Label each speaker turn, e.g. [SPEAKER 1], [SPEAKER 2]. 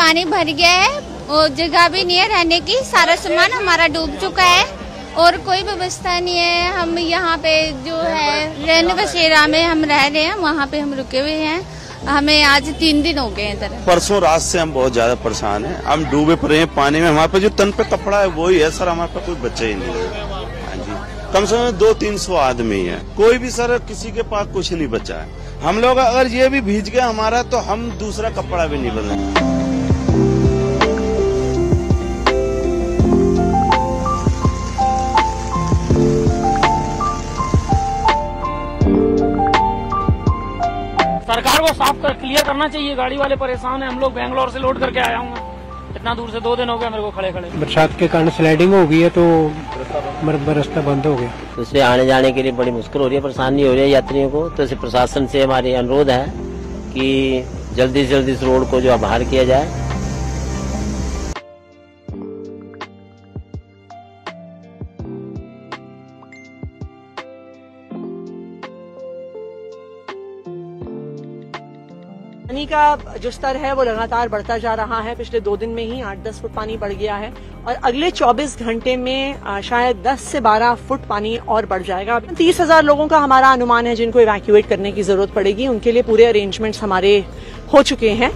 [SPEAKER 1] पानी भर गया है, वो जगह भी नहीं है रहने की, सारा सामान हमारा डूब चुका है और कोई व्यवस्था नहीं है। हम यहाँ पे जो है रैन बसेरा में हम रह रहे हैं, वहाँ पे हम रुके हुए हैं। हमें आज 3 दिन हो गए इधर।
[SPEAKER 2] परसों रात से हम बहुत ज्यादा परेशान हैं, हम डूबे पड़े हैं पानी में। हमारे पे जो तन पे कपड़ा है वही है सर, हमारे पे कोई बच्चा ही नहीं है। हाँ जी, कम से कम 200-300 आदमी है, कोई भी सर किसी के पास कुछ नहीं बचा है। हम लोग अगर ये भी भीज गया हमारा तो हम दूसरा कपड़ा भी नहीं बदलेंगे।
[SPEAKER 3] सरकार को साफ क्लियर करना चाहिए। गाड़ी वाले परेशान है, हम लोग बेंगलोर से लोड करके आया हूँ, इतना दूर से 2 दिन हो गया मेरे को खड़े खड़े।
[SPEAKER 4] बरसात के कारण स्लाइडिंग हो गई है तो रास्ता बंद हो गया,
[SPEAKER 5] तो इसलिए आने जाने के लिए बड़ी मुश्किल हो रही है, परेशानी हो रही है यात्रियों को। तो इसे प्रशासन से हमारी अनुरोध है कि जल्दी से जल्दी इस रोड को जो बहाल किया जाए।
[SPEAKER 6] पानी का जो स्तर है वो लगातार बढ़ता जा रहा है। पिछले 2 दिन में ही 8-10 फुट पानी बढ़ गया है और अगले 24 घंटे में शायद 10 से 12 फुट पानी और बढ़ जाएगा। 30,000 लोगों का हमारा अनुमान है जिनको इवैक्यूएट करने की जरूरत पड़ेगी। उनके लिए पूरे अरेंजमेंट्स हमारे हो चुके हैं।